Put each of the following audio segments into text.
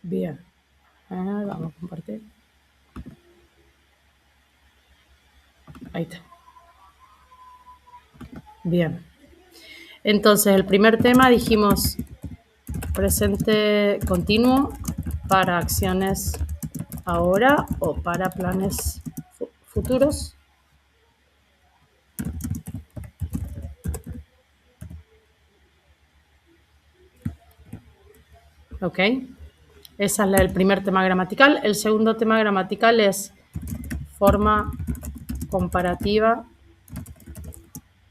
Bien. Vamos a compartir. Ahí está. Bien. Entonces, el primer tema dijimos presente continuo para acciones ahora o para planes futuros. ¿Ok? Ese es el primer tema gramatical. El segundo tema gramatical es forma comparativa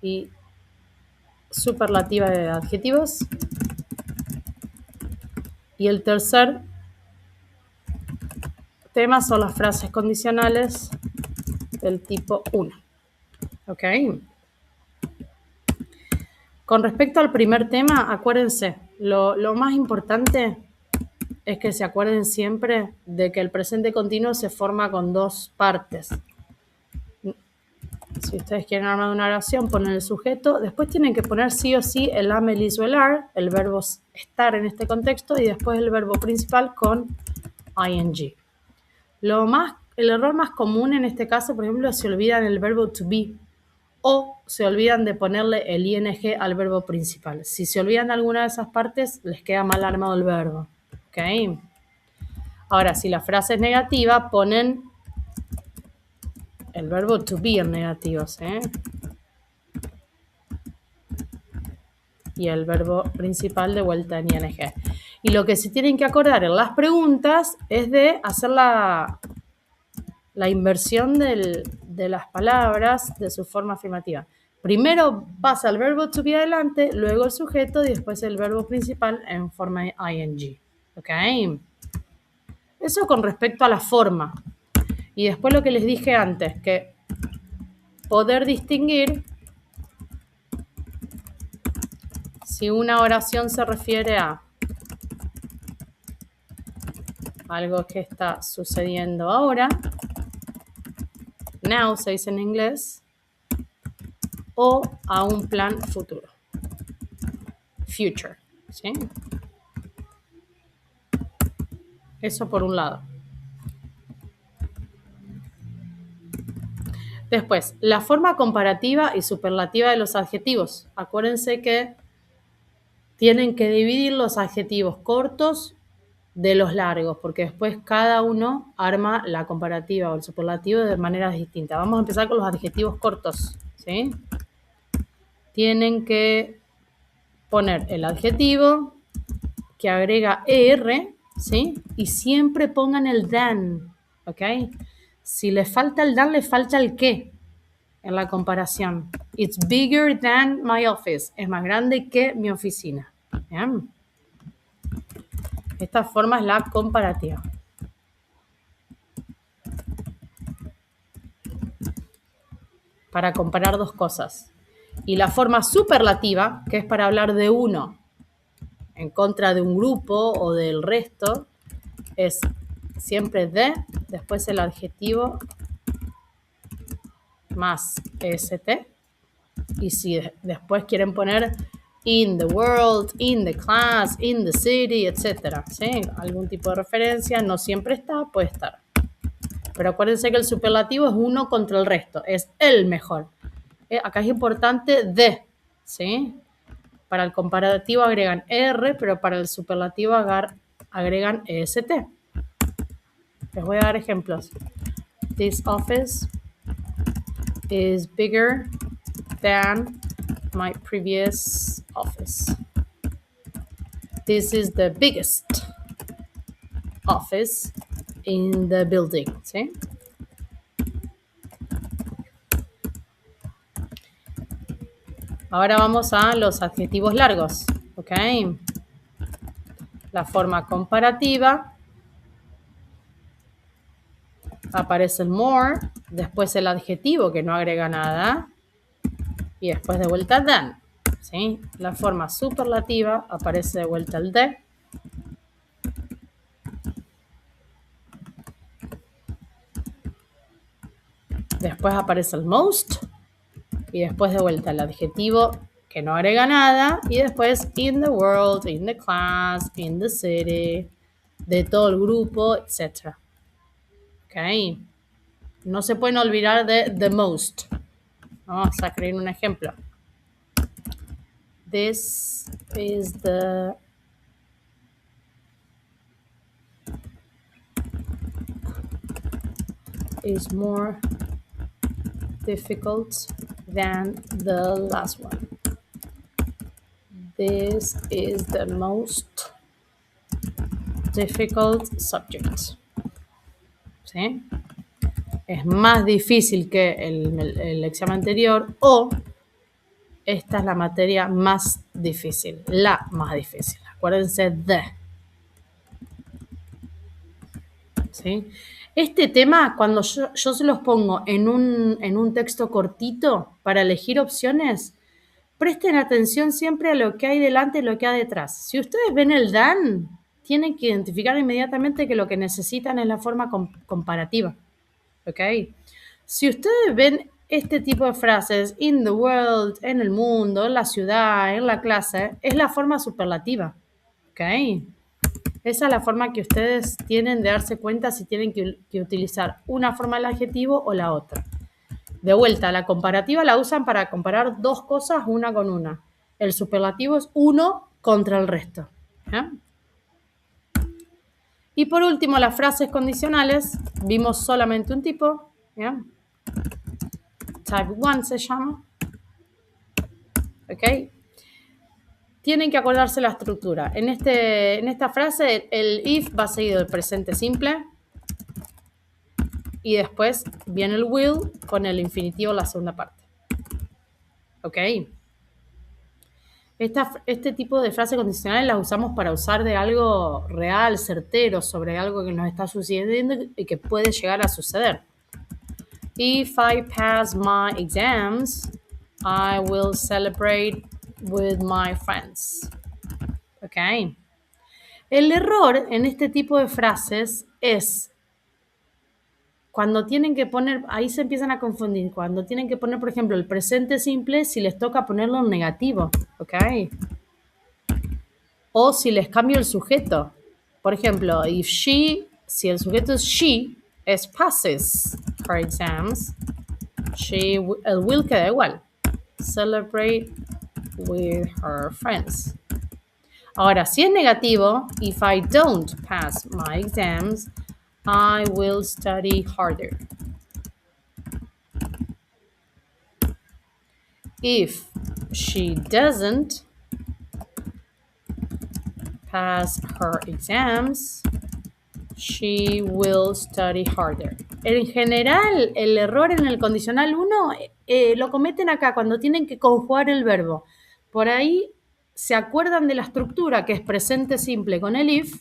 y superlativa de adjetivos. Y el tercer tema son las frases condicionales del tipo 1. ¿Ok? Con respecto al primer tema, acuérdense, lo más importante es que se acuerden siempre de que el presente continuo se forma con dos partes. Si ustedes quieren armar una oración, ponen el sujeto. Después tienen que poner sí o sí el am, el is o el are, el verbo estar en este contexto, y después el verbo principal con ing. El error más común en este caso, por ejemplo, se olvidan el verbo to be o se olvidan de ponerle el ing al verbo principal. Si se olvidan de alguna de esas partes, les queda mal armado el verbo. ¿Ok? Ahora, si la frase es negativa, ponen el verbo to be en negativos, y el verbo principal de vuelta en ing. Y lo que se tienen que acordar en las preguntas es de hacer la inversión de las palabras de su forma afirmativa. Primero pasa el verbo to be adelante, luego el sujeto y después el verbo principal en forma ing. ¿Ok? Eso con respecto a la forma. Y después lo que les dije antes, que poder distinguir si una oración se refiere a algo que está sucediendo ahora, now se dice en inglés, o a un plan futuro, future, ¿sí? Eso por un lado. Después, la forma comparativa y superlativa de los adjetivos. Acuérdense que tienen que dividir los adjetivos cortos de los largos, porque después cada uno arma la comparativa o el superlativo de maneras distintas. Vamos a empezar con los adjetivos cortos, ¿sí? Tienen que poner el adjetivo que agrega ER, ¿sí? Y siempre pongan el than, ¿ok? Si le falta el than, le falta el qué en la comparación. It's bigger than my office. Es más grande que mi oficina. ¿Bien? Esta forma es la comparativa. Para comparar dos cosas. Y la forma superlativa, que es para hablar de uno en contra de un grupo o del resto, es siempre de, después el adjetivo más est. Y si después quieren poner in the world, in the class, in the city, etc., ¿sí? Algún tipo de referencia, no siempre está, puede estar. Pero acuérdense que el superlativo es uno contra el resto, es el mejor. Acá es importante de, ¿sí? Para el comparativo agregan R, pero para el superlativo agregan EST. Les voy a dar ejemplos. This office is bigger than my previous office. This is the biggest office in the building, ¿sí? Ahora vamos a los adjetivos largos, ¿ok? La forma comparativa, aparece el more, después el adjetivo que no agrega nada, y después de vuelta than, ¿sí? La forma superlativa, aparece de vuelta el de. Después aparece el most, y después de vuelta el adjetivo que no agrega nada, y después in the world, in the class, in the city, de todo el grupo, etc. ¿Ok? No se pueden olvidar de the most. Vamos a escribir un ejemplo. This is the is more difficult than the last one. This is the most difficult subject. ¿Sí? Es más difícil que el examen anterior, o esta es la materia más difícil, la más difícil. Acuérdense de. ¿Sí? Este tema, cuando yo se los pongo en un texto cortito para elegir opciones, presten atención siempre a lo que hay delante y lo que hay detrás. Si ustedes ven el than, tienen que identificar inmediatamente que lo que necesitan es la forma comparativa. ¿Ok? Si ustedes ven este tipo de frases, in the world, en el mundo, en la ciudad, en la clase, es la forma superlativa. ¿Ok? Esa es la forma que ustedes tienen de darse cuenta si tienen que utilizar una forma del adjetivo o la otra. De vuelta, la comparativa la usan para comparar dos cosas una con una. El superlativo es uno contra el resto. ¿Eh? Y por último, las frases condicionales. Vimos solamente un tipo. ¿Eh? Type 1 se llama. ¿Ok? Tienen que acordarse la estructura. En esta frase, el if va seguido del presente simple. Y después viene el will con el infinitivo en la segunda parte. ¿Ok? Este tipo de frases condicionales las usamos para usar de algo real, certero, sobre algo que nos está sucediendo y que puede llegar a suceder. If I pass my exams, I will celebrate with my friends. ¿Ok? El error en este tipo de frases es cuando tienen que poner, ahí se empiezan a confundir, cuando tienen que poner, por ejemplo, el presente simple, si les toca ponerlo en negativo, ¿ok? O si les cambio el sujeto. Por ejemplo, if she, si el sujeto es she, es passes her exams, el will queda igual. Celebrate with her friends. Ahora, si es negativo, if I don't pass my exams, I will study harder. If she doesn't pass her exams, she will study harder. En general, el error en el condicional 1 lo cometen acá cuando tienen que conjugar el verbo. Por ahí se acuerdan de la estructura que es presente simple con el if,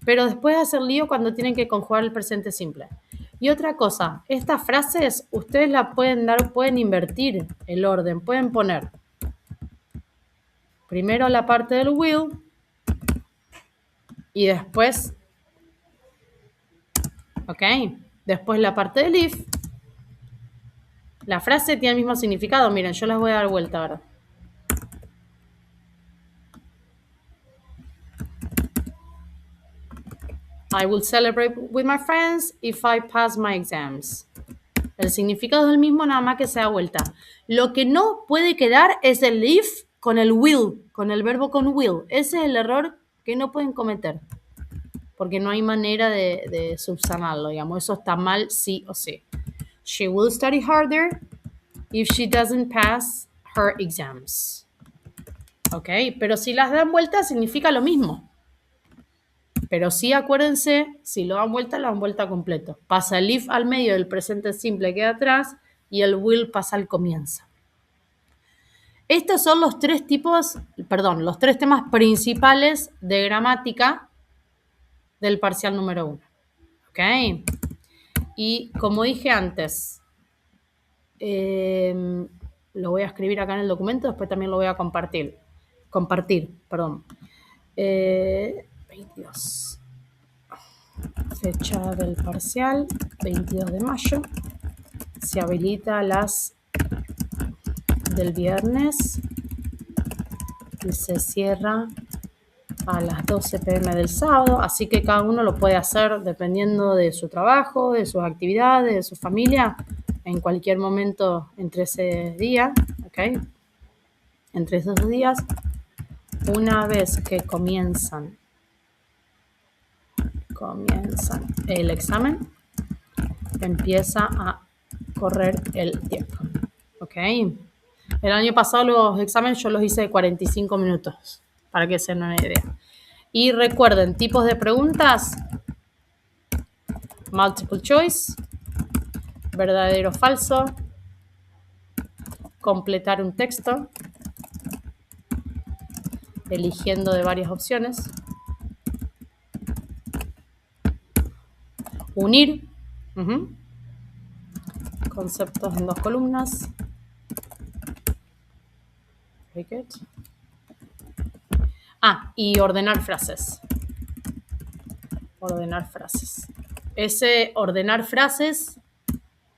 pero después hacer lío cuando tienen que conjugar el presente simple. Y otra cosa, estas frases ustedes la pueden invertir el orden, pueden poner primero la parte del will y después, ¿ok? Después la parte del if. La frase tiene el mismo significado, miren, yo las voy a dar vuelta ahora. I will celebrate with my friends if I pass my exams. El significado es el mismo, nada más que se da vuelta. Lo que no puede quedar es el if con el will, con el verbo con will. Ese es el error que no pueden cometer, porque no hay manera de subsanarlo, digamos. Eso está mal sí o sí. She will study harder if she doesn't pass her exams. ¿Ok? Pero si las dan vuelta significa lo mismo. Pero sí acuérdense, si lo dan vuelta completo. Pasa el if al medio del presente simple, queda atrás, y el will pasa al comienzo. Estos son los tres temas principales de gramática del parcial número 1. ¿Ok? Y como dije antes, lo voy a escribir acá en el documento, después también lo voy a compartir. 22. Fecha del parcial, 22 de mayo. Se habilita las del viernes y se cierra a las 12 p.m. del sábado, así que cada uno lo puede hacer dependiendo de su trabajo, de sus actividades, de su familia, en cualquier momento entre ese día, ¿ok? Entre esos 2 días, una vez que comienzan el examen, empieza a correr el tiempo, ¿ok? El año pasado los exámenes yo los hice de 45 minutos, para que se den una idea. Y recuerden, tipos de preguntas: multiple choice, verdadero o falso, completar un texto, eligiendo de varias opciones, unir, conceptos en 2 columnas, y ordenar frases. Ese ordenar frases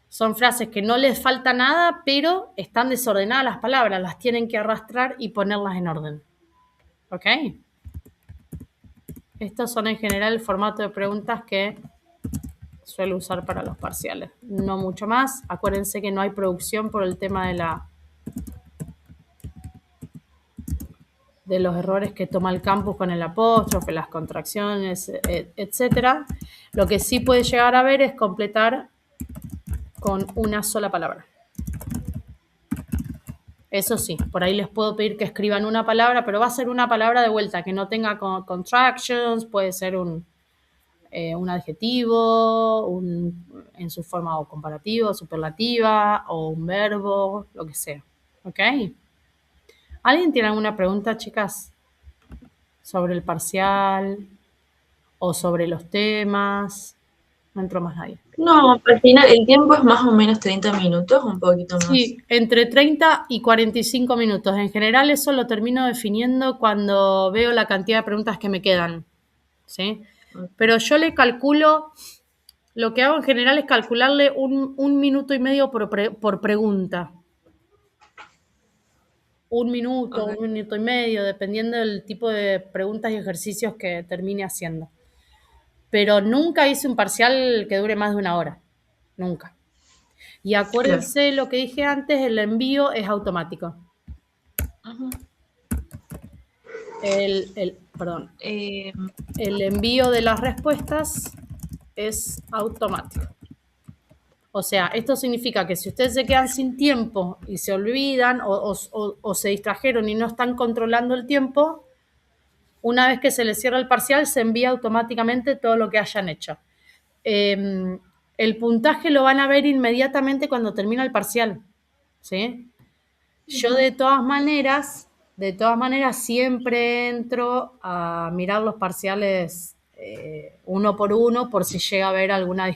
son frases que no les falta nada, pero están desordenadas las palabras, las tienen que arrastrar y ponerlas en orden. ¿Ok? Estos son en general el formato de preguntas que suelo usar para los parciales. No mucho más. Acuérdense que no hay producción por el tema de los errores que toma el campus con el apóstrofe, las contracciones, etc. Lo que sí puede llegar a ver es completar con una sola palabra. Eso sí, por ahí les puedo pedir que escriban una palabra, pero va a ser una palabra de vuelta, que no tenga contractions, puede ser un adjetivo, en su forma o comparativa, o superlativa, o un verbo, lo que sea. ¿Ok? ¿Alguien tiene alguna pregunta, chicas, sobre el parcial o sobre los temas? No entró más nadie. No, al final el tiempo es más o menos 30 minutos, un poquito más. Sí, entre 30 y 45 minutos. En general eso lo termino definiendo cuando veo la cantidad de preguntas que me quedan, ¿sí? Pero yo le calculo, lo que hago en general es calcularle un minuto y medio por pregunta. Un minuto y medio, dependiendo del tipo de preguntas y ejercicios que termine haciendo. Pero nunca hice un parcial que dure más de 1 hora. Nunca. Y acuérdense lo que dije antes, el envío es automático. El envío de las respuestas es automático. O sea, esto significa que si ustedes se quedan sin tiempo y se olvidan o se distrajeron y no están controlando el tiempo, una vez que se les cierra el parcial, se envía automáticamente todo lo que hayan hecho. El puntaje lo van a ver inmediatamente cuando termina el parcial, ¿sí? Yo de todas maneras siempre entro a mirar los parciales uno por uno por si llega a haber alguna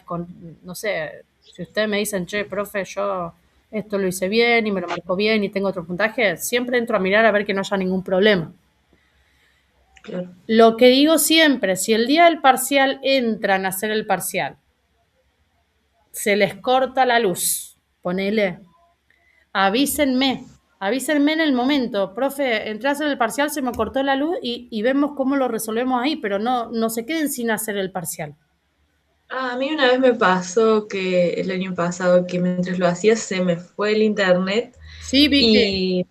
no sé, si ustedes me dicen, che, profe, yo esto lo hice bien y me lo marcó bien y tengo otro puntaje, siempre entro a mirar a ver que no haya ningún problema. Claro. Lo que digo siempre, si el día del parcial entran a hacer el parcial, se les corta la luz, ponele, avísenme en el momento, profe, entré a hacer el parcial, se me cortó la luz y vemos cómo lo resolvemos ahí, pero no se queden sin hacer el parcial. A mí una vez me pasó que el año pasado que mientras lo hacía se me fue el internet Sí, vi que...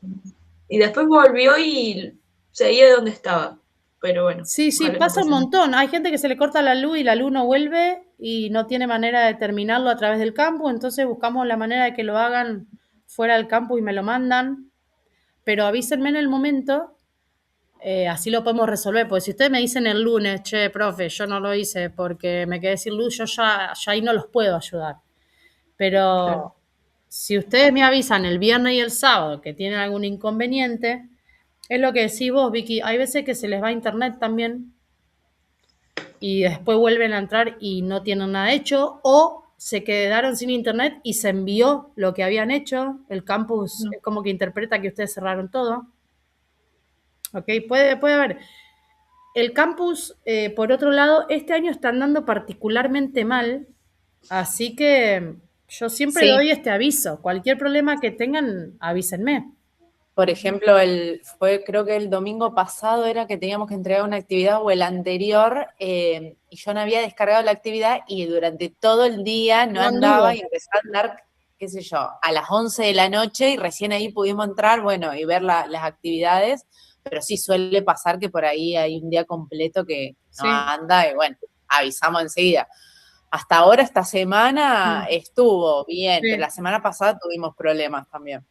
y después volvió y seguía donde estaba. Pero bueno, Sí, ojalá no pasa un pase nada. montón. Hay gente que se le corta la luz y la luz no vuelve y no tiene manera de terminarlo a través del campus, entonces buscamos la manera de que lo hagan fuera del campus y me lo mandan. Pero avísenme en el momento, así lo podemos resolver. Porque si ustedes me dicen el lunes, che, profe, yo no lo hice porque me quedé sin luz, yo ya ahí no los puedo ayudar. Pero Claro. si ustedes me avisan el viernes y el sábado que tienen algún inconveniente, es lo que decís vos, Vicky, hay veces que se les va internet también y después vuelven a entrar y no tienen nada hecho, o se quedaron sin internet y se envió lo que habían hecho. El campus es como que interpreta que ustedes cerraron todo. Ok, puede haber. El campus, por otro lado, este año está andando particularmente mal, así que yo siempre Sí, doy este aviso. Cualquier problema que tengan, avísenme. Por ejemplo, creo que el domingo pasado era que teníamos que entregar una actividad o el anterior, y yo no había descargado la actividad y durante todo el día no No andaba anduvo. y empecé a andar, qué sé yo, a las 11 de la noche y recién ahí pudimos entrar, bueno, y ver las actividades, pero sí suele pasar que por ahí hay un día completo que no Sí. anda y bueno, avisamos enseguida. Hasta ahora, esta semana estuvo bien, Sí. pero la semana pasada tuvimos problemas también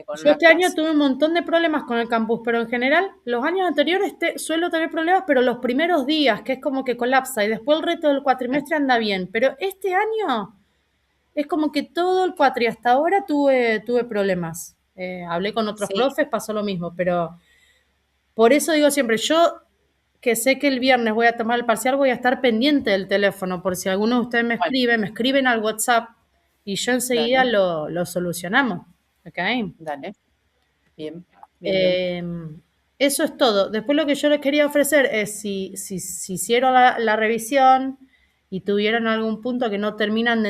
con Yo una este año clase. tuve un montón de problemas con el campus, pero en general los años anteriores suelo tener problemas, pero los primeros días, que es como que colapsa, y después el resto del cuatrimestre anda bien. Pero este año es como que todo el cuatri hasta ahora tuve problemas. Hablé con otros Sí, profes, pasó lo mismo, pero por eso digo siempre, yo que sé que el viernes voy a tomar el parcial, voy a estar pendiente del teléfono, por si alguno de ustedes bueno, me escriben al WhatsApp y yo enseguida dale, lo solucionamos. ¿Ok? dale. Bien, bien, bien. Eh, Eso es todo. Después lo que yo les quería ofrecer es si hicieron la revisión y tuvieron algún punto que no terminan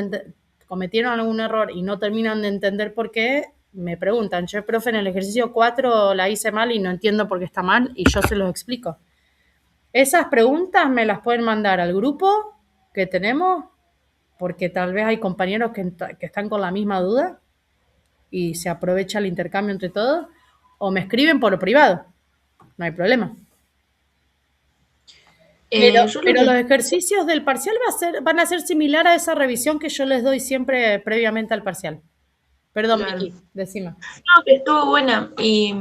cometieron algún error y no terminan de entender por qué, me preguntan, yo, profe, en el ejercicio 4 la hice mal y no entiendo por qué está mal y yo se los explico. Esas preguntas me las pueden mandar al grupo que tenemos, porque tal vez hay compañeros que están con la misma duda y se aprovecha el intercambio entre todos, o me escriben por privado, no hay problema. Yo lo Pero que los ejercicios del parcial van a ser similar a esa revisión que yo les doy siempre previamente al parcial. Perdón, claro. Vicky, decime. No, que estuvo buena. Y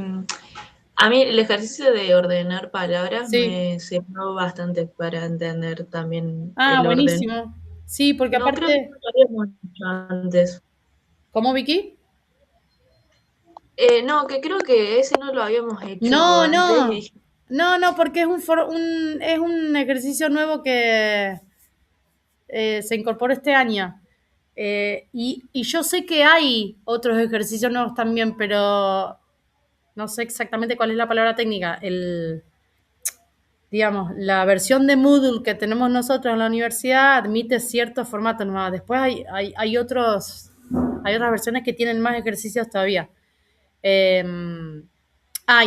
a mí el ejercicio de ordenar palabras Sí. me sirvió bastante para entender también Ah, el orden. buenísimo. Sí, porque No, creo que aparte, no lo habíamos hecho antes. ¿cómo, Vicky? No, que creo que ese no lo habíamos hecho No, antes. Y no, dije, no, porque es un ejercicio nuevo que se incorporó este año. Y yo sé que hay otros ejercicios nuevos también, pero no sé exactamente cuál es la palabra técnica. Digamos, la versión de Moodle que tenemos nosotros en la universidad admite ciertos formatos nuevos. Después hay otras versiones que tienen más ejercicios todavía. Eh,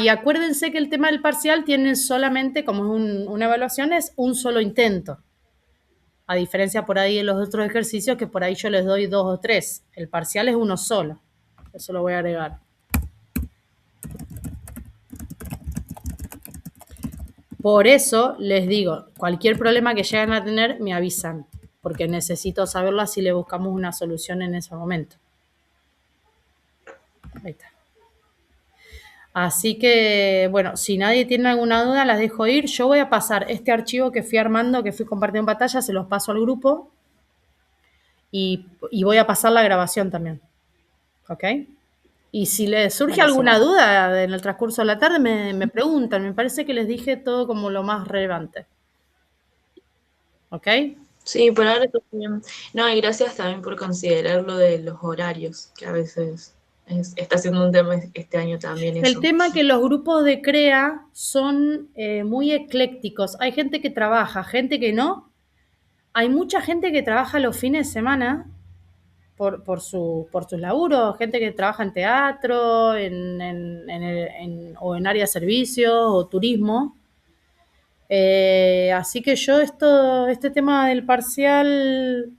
y acuérdense que el tema del parcial tiene solamente, como es una evaluación, es un solo intento. A diferencia por ahí de los otros ejercicios que por ahí yo les doy 2 o 3. El parcial es uno solo. Eso lo voy a agregar. Por eso les digo, cualquier problema que lleguen a tener, me avisan, porque necesito saberlo así le buscamos una solución en ese momento. Ahí está. Así que, bueno, si nadie tiene alguna duda, las dejo ir. Yo voy a pasar este archivo que fui armando, que fui compartiendo en pantalla, se los paso al grupo y voy a pasar la grabación también. ¿Ok? Y si les surge alguna Buenísimo. duda en el transcurso de la tarde, me preguntan. Me parece que les dije todo como lo más relevante. ¿Ok? sí, por ahora todo bien. No, y gracias también por considerar lo de los horarios, que a veces está siendo un tema este año también El eso. tema que los grupos de CREA son muy eclécticos. Hay gente que trabaja, gente que no. Hay mucha gente que trabaja los fines de semana por sus laburos, gente que trabaja en teatro, o en área de servicios o turismo. Así que yo este tema del parcial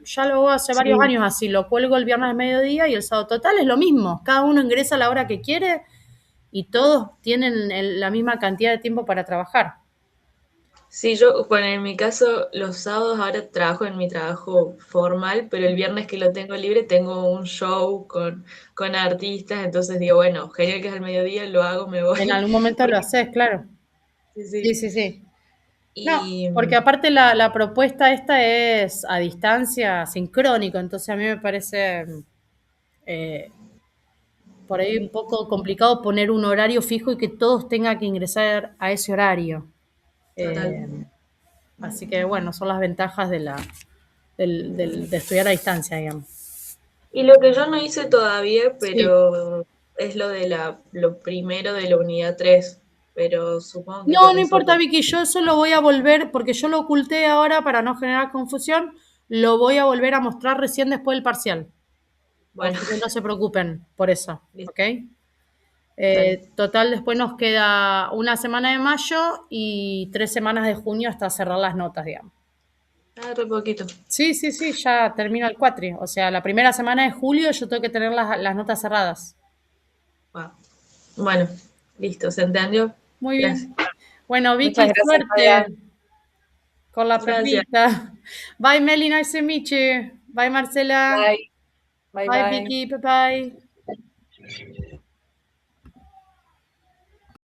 ya lo hago hace varios Sí, años así, lo cuelgo el viernes al mediodía y el sábado total es lo mismo. Cada uno ingresa a la hora que quiere y todos tienen la misma cantidad de tiempo para trabajar. sí, yo, bueno, en mi caso, los sábados ahora trabajo en mi trabajo formal, pero el viernes que lo tengo libre tengo un show con artistas, entonces digo, bueno, genial que es al mediodía, lo hago, me En voy, algún momento lo porque haces, claro. sí, Sí, sí. sí, sí. No, Y porque aparte la propuesta esta es a distancia, sincrónico, entonces a mí me parece eh, por ahí un poco complicado poner un horario fijo y que todos tengan que ingresar a ese horario. total. Eh, Así que bueno, son las ventajas de estudiar a distancia, digamos. Y lo que yo no hice todavía, Sí. pero es lo de lo primero de la unidad 3, pero supongo que No, con no eso importa, Vicky, yo eso lo voy a volver, porque yo lo oculté ahora para no generar confusión, lo voy a volver a mostrar recién después del parcial. bueno, Así que no se preocupen por eso, ¿ok? Total, después nos queda una semana de mayo y 3 semanas de junio hasta cerrar las notas, digamos. Re poquito. Sí, ya termina el cuatri. O sea, la primera semana de julio yo tengo que tener las notas cerradas. Wow. Bueno, listo, ¿se entendió? Muy bien. Gracias. Bueno, Vicky, Muchas gracias, Nadia. suerte con la Gracias. perlita. Bye, Meli, nice to meet you. Bye, Marcela. Bye. Bye, Bye, bye. Vicky. Bye, bye.